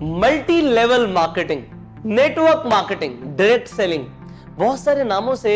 Multi level marketing, network marketing, direct selling, बहुत सारे नामों से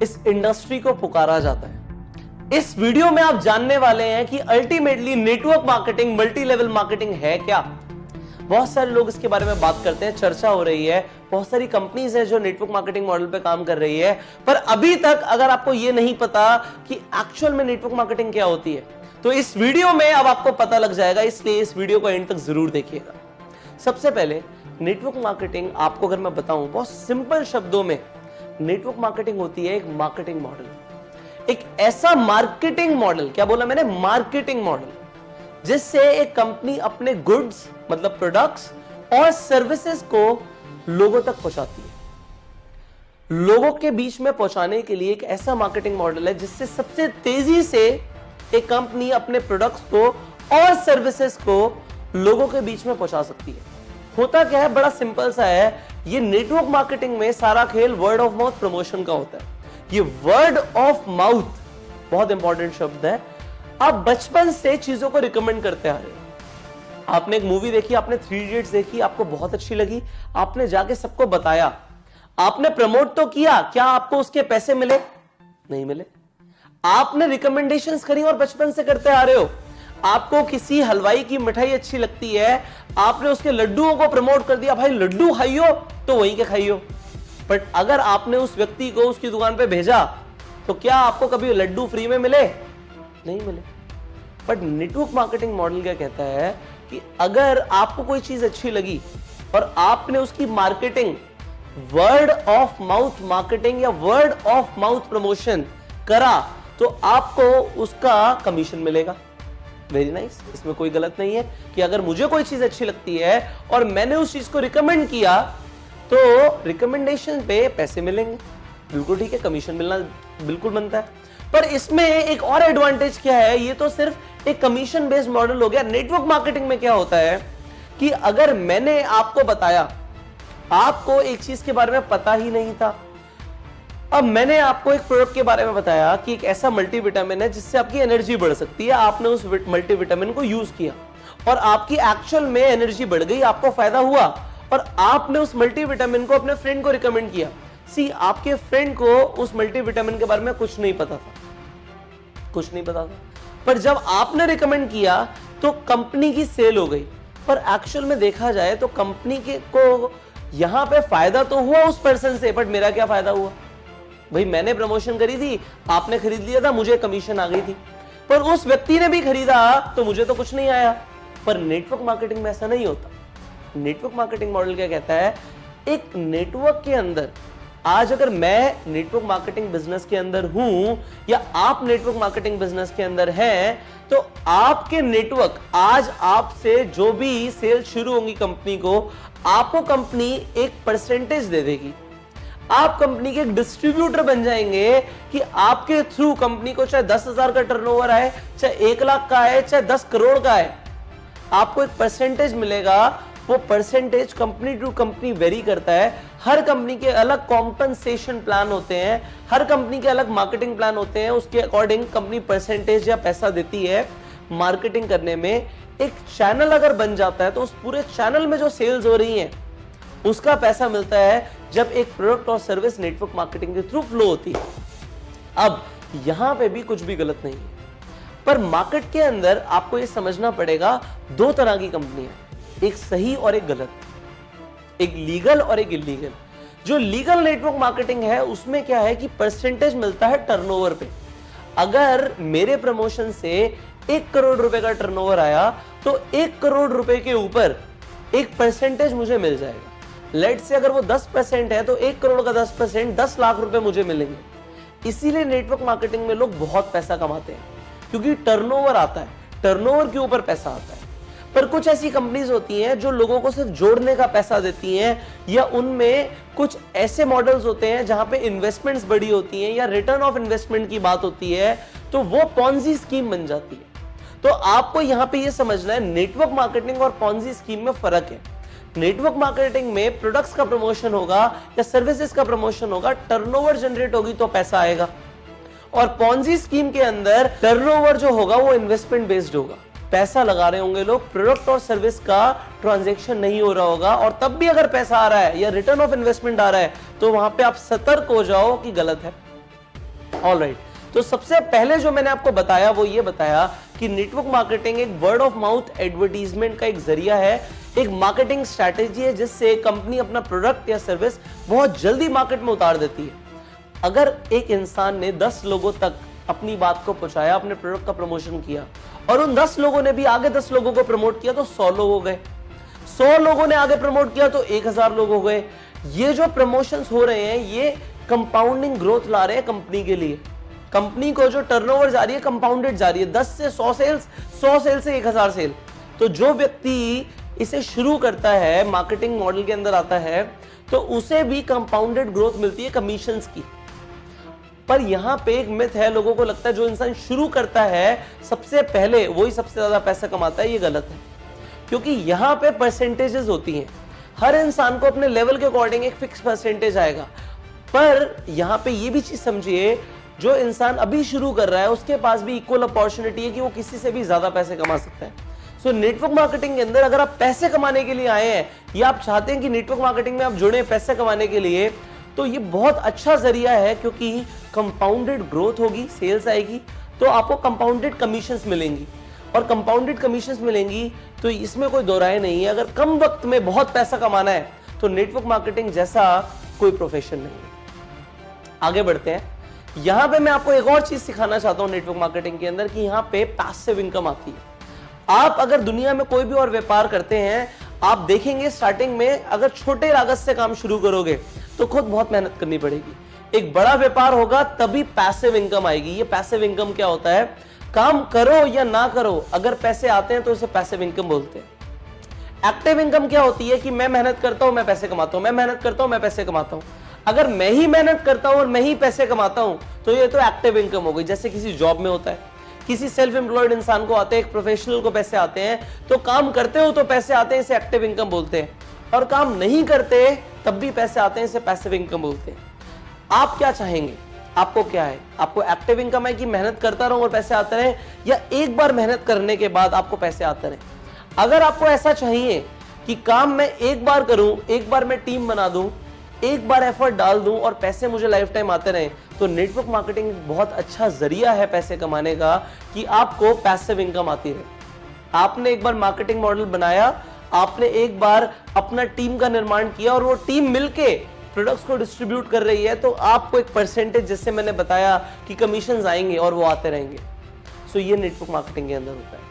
इस इंडस्ट्री को पुकारा जाता है। इस वीडियो में आप जानने वाले हैं कि ultimately network marketing, multi level marketing है क्या। बहुत सारे लोग इसके बारे में बात करते हैं, चर्चा हो रही है, बहुत सारी कंपनीज है जो नेटवर्क मार्केटिंग मॉडल पे काम कर रही है, पर अभी तक अगर आपको यह नहीं पता कि एक्चुअल में नेटवर्क मार्केटिंग क्या होती है, तो इस वीडियो में अब आपको पता लग जाएगा, इसलिए इस वीडियो को एंड तक जरूर देखिएगा। सबसे पहले नेटवर्क मार्केटिंग आपको अगर मैं बताऊं बहुत सिंपल शब्दों में, नेटवर्क मार्केटिंग होती है एक मार्केटिंग मॉडल, एक ऐसा मार्केटिंग मॉडल, क्या बोला मैंने, मार्केटिंग मॉडल, जिससे एक कंपनी अपने गुड्स मतलब प्रोडक्ट्स और सर्विसेज को लोगों तक पहुंचाती है। लोगों के बीच में पहुंचाने के लिए एक ऐसा मार्केटिंग मॉडल है जिससे सबसे तेजी से एक कंपनी अपने प्रोडक्ट्स को और सर्विसेज को लोगों के बीच में पहुंचा सकती है। होता क्या है, बड़ा सिंपल सा है, ये नेटवर्क मार्केटिंग में सारा खेल वर्ड ऑफ माउथ प्रमोशन का होता है। ये वर्ड ऑफ माउथ बहुत इंपॉर्टेंट शब्द है। आप बचपन से चीजों को रिकमेंड करते आ रहे हो। आपने एक मूवी देखी, आपने 3 इडियट्स देखी, आपको बहुत अच्छी लगी, आपने जाके सबको बताया, आपने प्रमोट तो किया, क्या आपको उसके पैसे मिले? नहीं मिले। आपने रिकमेंडेशंस करी और बचपन से करते आ रहे हो। आपको किसी हलवाई की मिठाई अच्छी लगती है, आपने उसके लड्डुओं को प्रमोट कर दिया, भाई लड्डू खाइयो तो वहीं के खाइयो। बट अगर आपने उस व्यक्ति को उसकी दुकान पे भेजा तो क्या आपको कभी लड्डू फ्री में मिले? नहीं मिले। बट नेटवर्क मार्केटिंग मॉडल क्या कहता है कि अगर आपको कोई चीज अच्छी लगी और आपने उसकी marketing, word of mouth marketing या वर्ड ऑफ माउथ प्रमोशन करा, तो आपको उसका कमीशन मिलेगा। वेरी नाइस, इसमें कोई गलत नहीं है कि अगर मुझे कोई चीज अच्छी लगती है और मैंने उस चीज को रिकमेंड किया तो रिकमेंडेशन पे पैसे मिलेंगे, बिल्कुल ठीक है, कमीशन मिलना बिल्कुल बनता है। पर इसमें एक और एडवांटेज क्या है, ये तो सिर्फ एक कमीशन बेस्ड मॉडल हो गया। नेटवर्क मार्केटिंग में क्या होता है कि अगर मैंने आपको बताया, आपको एक चीज के बारे में पता ही नहीं था, अब मैंने आपको एक प्रोडक्ट के बारे में बताया कि एक ऐसा मल्टीविटामिन है जिससे आपकी एनर्जी बढ़ सकती है, आपने उस मल्टीविटामिन को यूज किया और आपकी एक्चुअल में एनर्जी बढ़ गई, आपको फायदा हुआ, और आपने उस मल्टीविटामिन को अपने फ्रेंड को रिकमेंड किया। सी, आपके फ्रेंड को उस मल्टीविटामिन के बारे में कुछ नहीं पता था, कुछ नहीं पता था, पर जब आपने रिकमेंड किया तो कंपनी की सेल हो गई। पर एक्चुअल में देखा जाए तो कंपनी के को यहां पे फायदा तो हुआ उस पर्सन से, बट मेरा क्या फायदा हुआ? भाई मैंने प्रमोशन करी थी, आपने खरीद लिया था, मुझे कमीशन आ गई थी, पर उस व्यक्ति ने भी खरीदा तो मुझे तो कुछ नहीं आया। पर नेटवर्क मार्केटिंग में ऐसा नहीं होता। नेटवर्क मार्केटिंग मॉडल क्या कहता है, एक नेटवर्क के अंदर, आज अगर मैं नेटवर्क मार्केटिंग बिजनेस के अंदर हूं या आप नेटवर्क मार्केटिंग बिजनेस के अंदर हैं, तो आपके नेटवर्क, आज आपसे जो भी सेल शुरू होंगी कंपनी को, आपको कंपनी एक परसेंटेज दे देगी। आप कंपनी के एक डिस्ट्रीब्यूटर बन जाएंगे कि आपके थ्रू कंपनी को चाहे 10,000 का टर्नओवर आए, चाहे 1 लाख का आए, चाहे 10 करोड़ का आए, आपको एक परसेंटेज मिलेगा। वो percentage company to company vary करता है। हर कंपनी के अलग कॉम्पनसेशन प्लान होते हैं, हर कंपनी के अलग मार्केटिंग प्लान होते हैं, उसके अकॉर्डिंग कंपनी परसेंटेज या पैसा देती है मार्केटिंग करने में। एक चैनल अगर बन जाता है तो उस पूरे चैनल में जो सेल्स हो रही हैं उसका पैसा मिलता है जब एक प्रोडक्ट और सर्विस नेटवर्क मार्केटिंग के थ्रू फ्लो होती है। अब यहां पे भी कुछ भी गलत नहीं है, पर मार्केट के अंदर आपको यह समझना पड़ेगा, 2 तरह की कंपनियां, एक सही और एक गलत, एक लीगल और एक इलीगल। जो लीगल नेटवर्क मार्केटिंग है उसमें क्या है कि परसेंटेज मिलता है टर्नओवर पे। अगर मेरे प्रमोशन से 1 करोड़ रुपए का टर्नओवर आया तो 1 करोड़ रुपए के ऊपर एक परसेंटेज मुझे मिल जाएगा। लेट से अगर वो 10% है तो 1 करोड़ का 10% 10 लाख रुपए मुझे मिलेंगे। इसीलिए नेटवर्क मार्केटिंग में लोग बहुत पैसा कमाते हैं, क्योंकि टर्नओवर आता है, टर्नओवर के ऊपर पैसा आता है। पर कुछ ऐसी कंपनीज होती हैं जो लोगों को सिर्फ जोड़ने का पैसा देती हैं, या उनमें कुछ ऐसे मॉडल्स होते हैं जहां पे इन्वेस्टमेंट्स बड़ी होती हैं या रिटर्न ऑफ इन्वेस्टमेंट की बात होती है, तो वो पॉन्जी स्कीम बन जाती है। तो आपको यहां पे ये समझना है, नेटवर्क मार्केटिंग और पॉन्जी स्कीम में फर्क है। नेटवर्क मार्केटिंग में प्रोडक्ट्स का प्रमोशन होगा या सर्विसेज का प्रमोशन होगा, टर्नओवर जनरेट होगी तो पैसा आएगा। और पॉन्जी स्कीम के अंदर टर्नओवर जो होगा वो इन्वेस्टमेंट बेस्ड होगा। पैसा लगा रहे होंगे लोग, प्रोडक्ट और सर्विस का ट्रांजैक्शन नहीं हो रहा होगा, और तब भी अगर पैसा आ रहा है या रिटर्न ऑफ इन्वेस्टमेंट आ रहा है तो वहां पे आप सतर्क हो जाओ कि गलत है। ऑलराइट, तो सबसे पहले जो मैंने आपको बताया वो ये बताया कि नेटवर्क मार्केटिंग एक वर्ड ऑफ माउथ एडवर्टीजमेंट का एक जरिया है, एक मार्केटिंग स्ट्रैटेजी है जिससे कंपनी अपना प्रोडक्ट या सर्विस बहुत जल्दी मार्केट में उतार देती है। अगर एक इंसान ने 10 लोगों तक अपनी बात को पहुंचाया, अपने प्रोडक्ट का प्रमोशन किया, और उन 10 लोगों ने भी आगे 10 लोगों को प्रमोट किया तो 100 लोग हो गए, 100 लोगों ने आगे प्रमोट किया तो 1000 लोग हो गए। ये जो प्रमोशंस हो रहे हैं ये कंपाउंडिंग ग्रोथ ला रहे हैं कंपनी के लिए। कंपनी को जो टर्नओवर जा रही है कंपाउंडेड जा रही है, 10 से 100 सेल्स, 100 सेल से 1000 सेल। तो जो व्यक्ति इसे शुरू करता है, मार्केटिंग मॉडल के अंदर आता है, तो उसे भी कंपाउंडेड ग्रोथ मिलती है कमीशंस की। पर यहां पे एक मिथ है, लोगों को लगता है जो इंसान शुरू करता है सबसे पहले वही सबसे ज्यादा पैसा कमाता है। ये गलत है, क्योंकि यहां पे परसेंटेजेस होती हैं। हर इंसान को अपने लेवल के अकॉर्डिंग एक फिक्स परसेंटेज आएगा। पर यहां पे ये भी चीज समझिए, जो इंसान अभी शुरू कर रहा है उसके पास भी इक्वल अपॉर्चुनिटी है कि वो किसी से भी ज्यादा पैसे कमा सकता है। सो नेटवर्क मार्केटिंग के अंदर अगर आप पैसे कमाने के लिए आए हैं या आप चाहते हैं कि नेटवर्क मार्केटिंग में आप जुड़े पैसे कमाने के लिए, तो ये बहुत अच्छा जरिया है, क्योंकि कंपाउंडेड ग्रोथ होगी, सेल्स आएगी तो आपको कंपाउंडेड कमीशंस मिलेंगी, और कंपाउंडेड कमीशंस मिलेंगी तो इसमें कोई दो राय नहीं है। अगर कम वक्त में बहुत पैसा कमाना है तो नेटवर्क मार्केटिंग जैसा कोई प्रोफेशन नहीं है। आगे बढ़ते हैं। यहां पे मैं आपको एक और चीज सिखाना चाहता हूं नेटवर्क मार्केटिंग के अंदर कि यहां पे पैसिव इनकम आती है। आप अगर दुनिया में कोई भी और व्यापार करते हैं, आप देखेंगे स्टार्टिंग में अगर छोटे लागत से काम शुरू करोगे तो खुद बहुत मेहनत करनी पड़ेगी। एक बड़ा व्यापार होगा तभी पैसिव इनकम आएगी। ये पैसिव इनकम क्या होता है? काम करो या ना करो, अगर पैसे आते हैं तो उसे पैसिव इनकम बोलते हैं। एक्टिव इनकम क्या होती है कि मैं मेहनत करता हूं, मैं पैसे कमाता हूं, मैं मेहनत करता हूं, मैं पैसे कमाता हूं। अगर मैं ही मेहनत करता हूं और मैं ही पैसे कमाता हूं तो ये तो एक्टिव इनकम हो गई। जैसे किसी जॉब में होता है, किसी सेल्फ एम्प्लॉयड इंसान को आते हैं, एक प्रोफेशनल को पैसे आते हैं, तो काम करते हो तो पैसे आते हैं, इसे एक्टिव इनकम बोलते हैं, और काम नहीं करते तब भी पैसे आते हैं, इसे पैसिव इनकम बोलते हैं। आप क्या चाहेंगे? आपको क्या है? आपको एक्टिव इनकम है कि मेहनत करता रहूं और पैसे आते रहे, या एक बार मेहनत करने के बाद आपको पैसे आते रहे? अगर आपको ऐसा चाहिए कि काम मैं एक बार करूं, एक बार मैं टीम बना दूं, एक बार एफर्ट डाल दूं और पैसे मुझे लाइफ टाइम आते रहे, तो नेटवर्क मार्केटिंग बहुत अच्छा जरिया है पैसे कमाने का कि आपको पैसिव इनकम आती रहे। आपने एक बार मार्केटिंग मॉडल बनाया, आपने एक बार अपना टीम का निर्माण किया और वो टीम मिलके प्रोडक्ट्स को डिस्ट्रीब्यूट कर रही है, तो आपको एक परसेंटेज, जैसे मैंने बताया कि कमीशंस आएंगे और वो आते रहेंगे। सो ये नेटवर्क मार्केटिंग के अंदर होता है।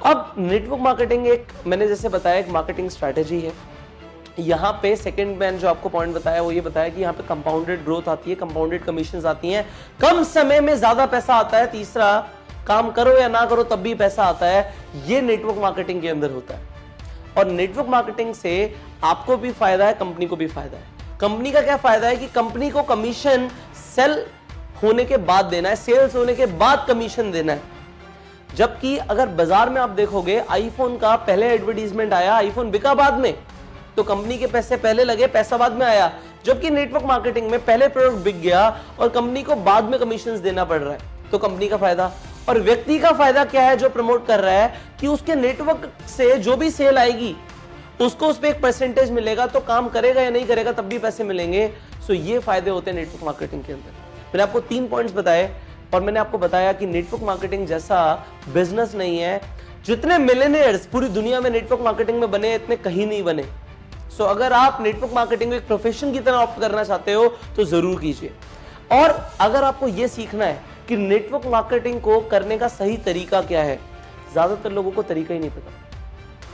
अब नेटवर्क मार्केटिंग एक, मैंने जैसे बताया, एक मार्केटिंग स्ट्रैटेजी है। यहाँ पे सेकंड मैंने जो आपको पॉइंट बताया वो ये बताया कि यहाँ पे कंपाउंडेड ग्रोथ आती है, कंपाउंडेड कमीशंस आती हैं, कम समय में ज्यादा पैसा आता है। तीसरा, काम करो या ना करो तब भी पैसा आता है। ये नेटवर्क मार्केटिंग के अंदर होता है, और नेटवर्क मार्केटिंग से आपको भी फायदा है, कंपनी को भी फायदा है। कंपनी का क्या फायदा है कि कंपनी को कमीशन सेल होने के बाद देना है, सेल्स होने के बाद कमीशन देना है। जबकि अगर बाजार में आप देखोगे, आईफोन का पहले एडवर्टीजमेंट आया, आईफोन बिका बाद में, तो कंपनी के पैसे पहले लगे, पैसा बाद में आया। जबकि नेटवर्क मार्केटिंग में पहले प्रोडक्ट बिक गया और कंपनी को बाद में कमीशंस देना पड़ रहा है, तो कंपनी का फायदा। और व्यक्ति का फायदा क्या है जो प्रमोट कर रहा है कि उसके नेटवर्क से जो भी सेल आएगी उसको उस पर एक परसेंटेज मिलेगा, तो काम करेगा या नहीं करेगा तब भी पैसे मिलेंगे। सो ये फायदे होते हैं नेटवर्क मार्केटिंग के अंदर। मैंने आपको 3 पॉइंट्स बताए और मैंने आपको बताया कि नेटवर्क मार्केटिंग जैसा बिजनेस नहीं है। जितने मिलियनेयर्स पूरी दुनिया में नेटवर्क मार्केटिंग में बने, इतने कहीं नहीं बने। सो अगर आप नेटवर्क मार्केटिंग को एक प्रोफेशन की तरह ऑप्ट करना चाहते हो तो जरूर कीजिए। और अगर आपको यह सीखना है कि नेटवर्क मार्केटिंग को करने का सही तरीका क्या है, ज्यादातर लोगों को तरीका ही नहीं पता।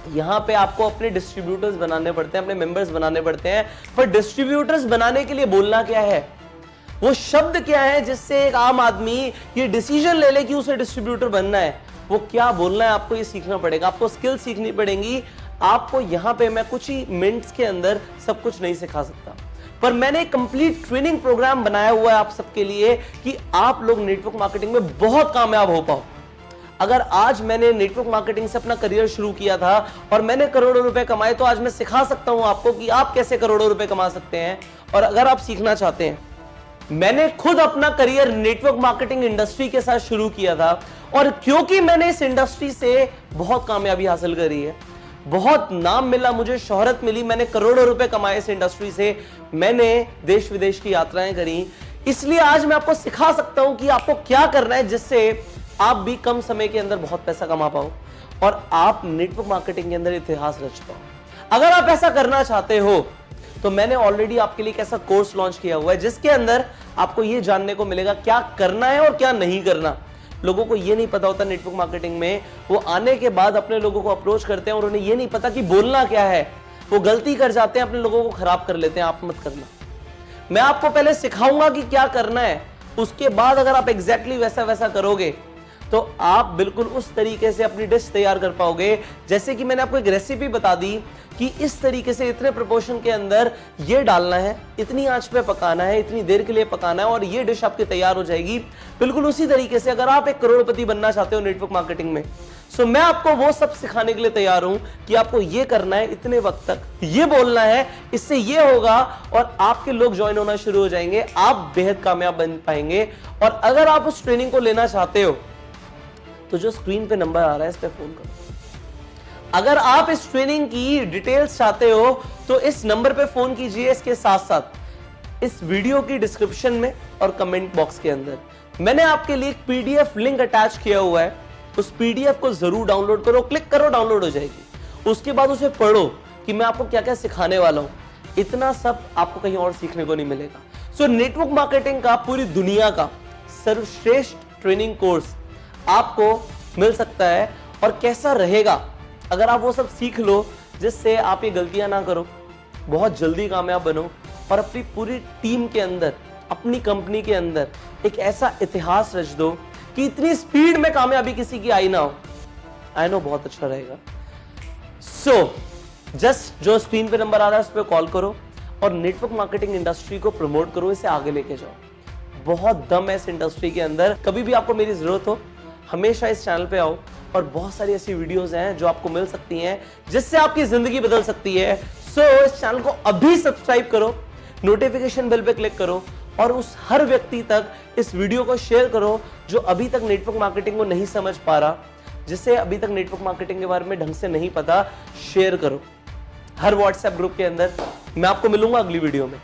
यहां पे आपको अपने डिस्ट्रीब्यूटर्स बनाने पड़ते हैं, अपने मेंबर्स बनाने पड़ते हैं। पर डिस्ट्रीब्यूटर्स बनाने के लिए बोलना क्या है, वो शब्द क्या है जिससे एक आम आदमी ये डिसीजन ले ले कि उसे डिस्ट्रीब्यूटर बनना है, वो क्या बोलना है, आपको ये सीखना पड़ेगा। आपको स्किल सीखनी पड़ेगी। आपको यहां पे मैं कुछ ही मिनट्स के अंदर सब कुछ नहीं सिखा सकता, पर मैंने एक कंप्लीट ट्रेनिंग प्रोग्राम बनाया हुआ है आप सबके लिए कि आप लोग नेटवर्क मार्केटिंग में बहुत कामयाब हो पाओ। अगर आज मैंने नेटवर्क मार्केटिंग से अपना करियर शुरू किया था और मैंने करोड़ों रुपए कमाए, तो आज मैं सिखा सकता हूं आपको कि आप कैसे करोड़ों रुपए कमा सकते हैं। और अगर आप सीखना चाहते हैं मैंने खुद अपना करियर नेटवर्क मार्केटिंग इंडस्ट्री के साथ शुरू किया था और क्योंकि मैंने इस इंडस्ट्री से बहुत कामयाबी हासिल करी है, बहुत नाम मिला, मुझे शोहरत मिली, मैंने करोड़ों रुपए कमाए इस इंडस्ट्री से, मैंने देश विदेश की यात्राएं करी, इसलिए आज मैं आपको सिखा सकता हूं कि आपको क्या करना है जिससे आप भी कम समय के अंदर बहुत पैसा कमा पाओ और आप नेटवर्क मार्केटिंग के अंदर इतिहास रच पाओ। अगर आप ऐसा करना चाहते हो तो मैंने ऑलरेडी आपके लिए एक ऐसा कोर्स लॉन्च किया हुआ है जिसके अंदर आपको यह जानने को मिलेगा क्या करना है और क्या नहीं करना। लोगों को यह नहीं पता होता नेटवर्क मार्केटिंग में, वो आने के बाद अपने लोगों को अप्रोच करते हैं और उन्हें यह नहीं पता कि बोलना क्या है, वो गलती कर जाते हैं, अपने लोगों को खराब कर लेते हैं। आप मत करना। मैं आपको पहले सिखाऊंगा कि क्या करना है, उसके बाद अगर आप एग्जैक्टली वैसा करोगे तो आप बिल्कुल उस तरीके से अपनी डिश तैयार कर पाओगे। जैसे कि मैंने आपको एक रेसिपी बता दी कि इस तरीके से इतने प्रोपोर्शन के अंदर ये डालना है, इतनी आंच पे पकाना है, इतनी देर के लिए पकाना है और ये डिश आपकी तैयार हो जाएगी। बिल्कुल उसी तरीके से अगर आप एक करोड़पति बनना चाहते हो नेटवर्क मार्केटिंग में, सो मैं आपको वो सब सिखाने के लिए तैयार हूं कि आपको ये करना है, इतने वक्त तक ये बोलना है, इससे ये होगा और आपके लोग ज्वाइन होना शुरू हो जाएंगे, आप बेहद कामयाब बन पाएंगे। और अगर आप उस ट्रेनिंग को लेना चाहते हो तो जो स्क्रीन पे नंबर आ रहा है इस पे फोन करो। अगर आप इस ट्रेनिंग की डिटेल्स चाहते हो तो इस नंबर पे फोन कीजिए। इसके साथ साथ इस वीडियो की डिस्क्रिप्शन में और कमेंट बॉक्स के अंदर मैंने आपके लिए एक पीडीएफ लिंक अटैच किया हुआ है, उस पीडीएफ को जरूर डाउनलोड करो, क्लिक करो, डाउनलोड हो जाएगी। उसके बाद उसे पढ़ो कि मैं आपको क्या क्या सिखाने वाला हूं। इतना सब आपको कहीं और सीखने को नहीं मिलेगा। सो नेटवर्क मार्केटिंग का पूरी दुनिया का सर्वश्रेष्ठ ट्रेनिंग कोर्स आपको मिल सकता है। और कैसा रहेगा अगर आप वो सब सीख लो जिससे आप ये गलतियां ना करो, बहुत जल्दी कामयाब बनो और अपनी पूरी टीम के अंदर, अपनी कंपनी के अंदर एक ऐसा इतिहास रच दो कि इतनी स्पीड में कामयाबी किसी की आई ना हो। आई नो बहुत अच्छा रहेगा। सो जस्ट जो स्क्रीन पे नंबर आ रहा है उस पर कॉल करो और नेटवर्क मार्केटिंग इंडस्ट्री को प्रमोट करो, इसे आगे लेके जाओ। बहुत दम है इस इंडस्ट्री के अंदर। कभी भी आपको मेरी जरूरत हो हमेशा इस चैनल पे आओ और बहुत सारी ऐसी वीडियोस हैं जो आपको मिल सकती हैं जिससे आपकी जिंदगी बदल सकती है। सो इस चैनल को अभी सब्सक्राइब करो, नोटिफिकेशन बेल पे क्लिक करो और उस हर व्यक्ति तक इस वीडियो को शेयर करो जो अभी तक नेटवर्क मार्केटिंग को नहीं समझ पा रहा, जिसे अभी तक नेटवर्क मार्केटिंग के बारे में ढंग से नहीं पता। शेयर करो हर व्हाट्सएप ग्रुप के अंदर। मैं आपको मिलूंगा अगली वीडियो में।